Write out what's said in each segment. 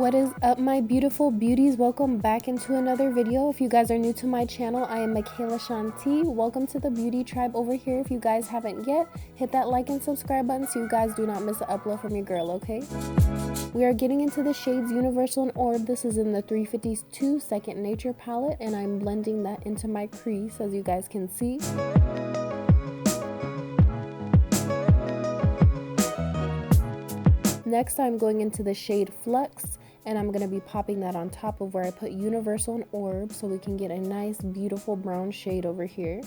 What is up, my beautiful beauties? Welcome back into another video. If you guys are new to my channel, I am Michaella Shanti. Welcome to the beauty tribe over here. If you guys haven't yet, hit that like and subscribe button so you guys do not miss an upload from your girl, okay? We are getting into the shades Universal and Orb. This is in the 352 Second Nature palette, and I'm blending that into my crease, as you guys can see. Next, I'm going into the shade Flux, and I'm going to be popping that on top of where I put Universal and Orb so we can get a nice, beautiful brown shade over here.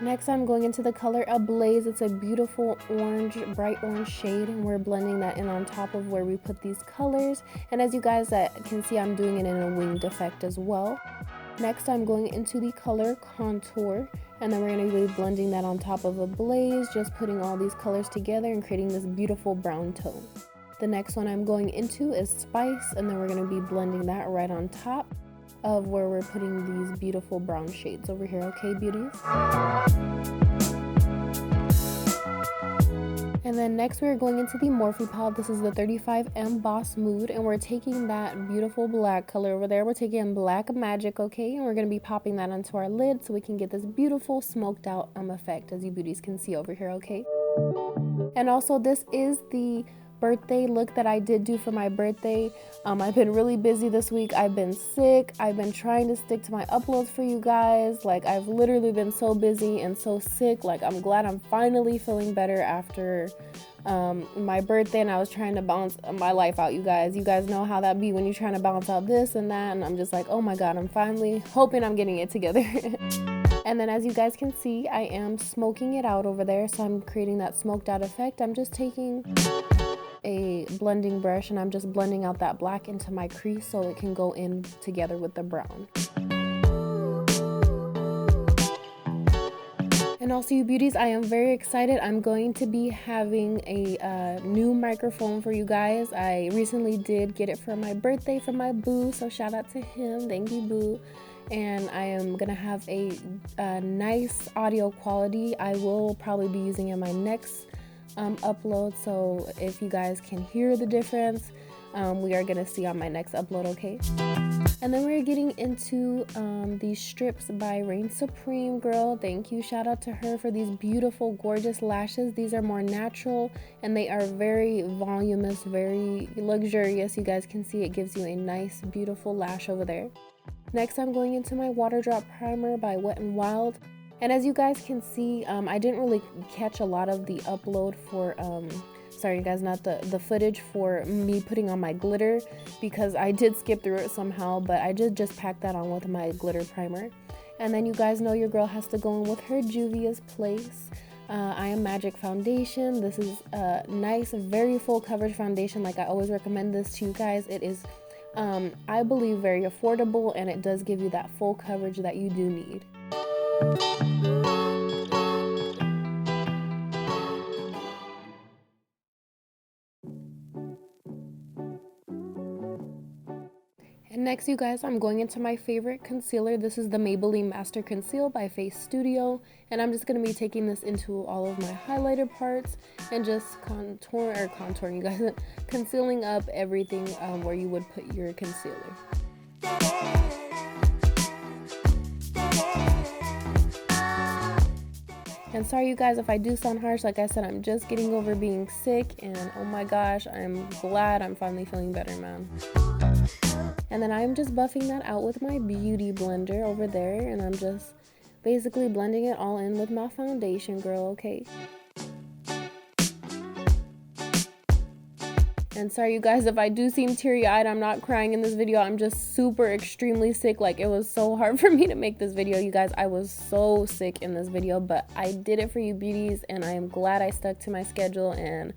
Next, I'm going into the color Ablaze. It's a beautiful orange, bright orange shade, and we're blending that in on top of where we put these colors. And as you guys can see, I'm doing it in a winged effect as well. Next, I'm going into the color Contour, and then we're going to be blending that on top of Ablaze, just putting all these colors together and creating this beautiful brown tone. The next one I'm going into is Spice, and then we're going to be blending that right on top of where we're putting these beautiful brown shades over here, okay, beauties? And then next we're going into the Morphe palette. This is the 35M Boss Mood, and we're taking that beautiful black color over there. We're taking Black Magic, okay, and we're going to be popping that onto our lid so we can get this beautiful smoked out effect, as you beauties can see over here, okay? And also, this is the birthday look that I did do for my birthday. I've been really busy this week. I've been sick. I've been trying to stick to my uploads for you guys. Like, I've literally been so busy and so sick. Like, I'm glad I'm finally feeling better after my birthday, and I was trying to balance my life out, you guys. You guys know how that be when you're trying to balance out this and that, and I'm just like, oh my god, I'm finally hoping I'm getting it together. And then as you guys can see, I am smoking it out over there, so I'm creating that smoked out effect. I'm just taking a blending brush and I'm just blending out that black into my crease so it can go in together with the brown. And also, you beauties, I am very excited. I'm going to be having a new microphone for you guys. I recently did get it for my birthday from my boo, so shout out to him. Thank you, boo. And I am gonna have a nice audio quality. I will probably be using it in my next upload, so if you guys can hear the difference, we are gonna see on my next upload, okay? And then we're getting into these strips by Reign Supreme, girl. Thank you, shout out to her for these beautiful, gorgeous lashes. These are more natural and they are very voluminous, very luxurious. You guys can see it gives you a nice, beautiful lash over there. Next, I'm going into my Water Drop Primer by Wet n Wild. And as you guys can see, I didn't really catch a lot of the upload for, sorry you guys, not the footage for me putting on my glitter, because I did skip through it somehow, but I did just pack that on with my glitter primer. And then you guys know your girl has to go in with her Juvia's Place I Am Magic foundation. This is a nice, very full coverage foundation. Like, I always recommend this to you guys. It is, I believe, very affordable, and it does give you that full coverage that you do need. And next, you guys, I'm going into my favorite concealer. This is the Maybelline Master Conceal by Face Studio, and I'm just going to be taking this into all of my highlighted parts and just contouring, you guys, concealing up everything where you would put your concealer. And sorry you guys if I do sound harsh. Like I said, I'm just getting over being sick, and oh my gosh, I'm glad I'm finally feeling better, man. And then I'm just buffing that out with my beauty blender over there, and I'm just basically blending it all in with my foundation, girl, okay? And sorry you guys if I do seem teary-eyed. I'm not crying in this video. I'm just super extremely sick. Like, it was so hard for me to make this video, you guys. I was so sick in this video, but I did it for you beauties, and I am glad I stuck to my schedule. And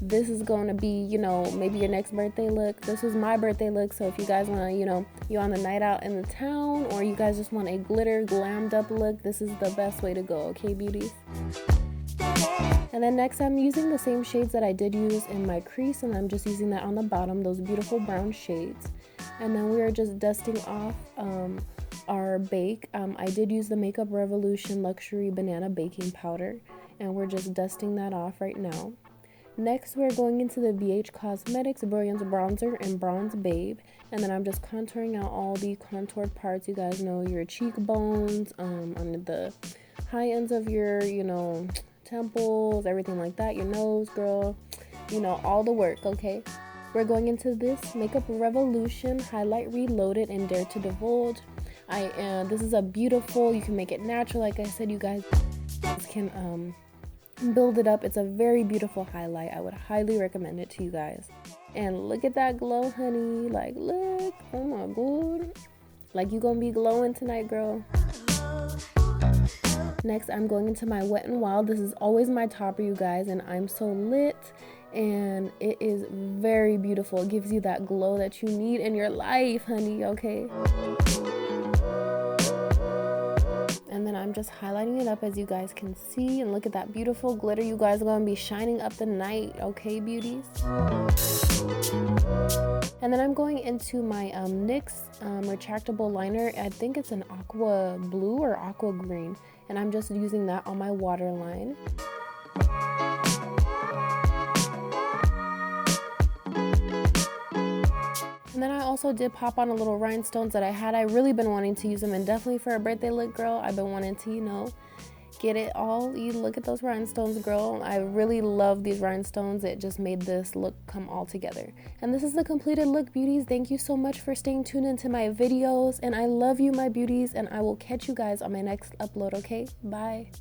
this is going to be, you know, maybe your next birthday look. This is my birthday look, so if you guys want to, you know, you on the night out in the town, or you guys just want a glitter glammed up look, this is the best way to go, okay, beauties? And then next, I'm using the same shades that I did use in my crease, and I'm just using that on the bottom, those beautiful brown shades. And then we are just dusting off our bake. I did use the Makeup Revolution Luxury Banana Baking Powder, and we're just dusting that off right now. Next, we're going into the BH Cosmetics Brilliance Bronzer and Bronze Babe, and then I'm just contouring out all the contoured parts. You guys know, your cheekbones, on the high ends of your, temples, everything like that, your nose, girl, all the work, okay? We're going into this Makeup Revolution Highlight Reloaded and Dare to Divulge. This is a beautiful, you can make it natural, like I said, you guys can build it up. It's a very beautiful highlight. I would highly recommend it to you guys. And look at that glow, honey. Like, look, oh my god, like you gonna be glowing tonight, girl. Next, I'm going into my Wet n Wild. This is always my topper, you guys, and I'm so lit, and it is very beautiful. It gives you that glow that you need in your life, honey, okay? And then I'm just highlighting it up, as you guys can see, and look at that beautiful glitter. You guys are gonna be shining up the night, okay, beauties? And then I'm going into my NYX retractable liner. I think it's an aqua blue or aqua green, and I'm just using that on my waterline. And then I also did pop on a little rhinestones that I had. I really been wanting to use them, and definitely for a birthday look, girl, I've been wanting to, get it all. You look at those rhinestones, girl. I really love these rhinestones. It just made this look come all together. And this is the completed look, beauties. Thank you so much for staying tuned into my videos, and I love you, my beauties, and I will catch you guys on my next upload, okay? Bye.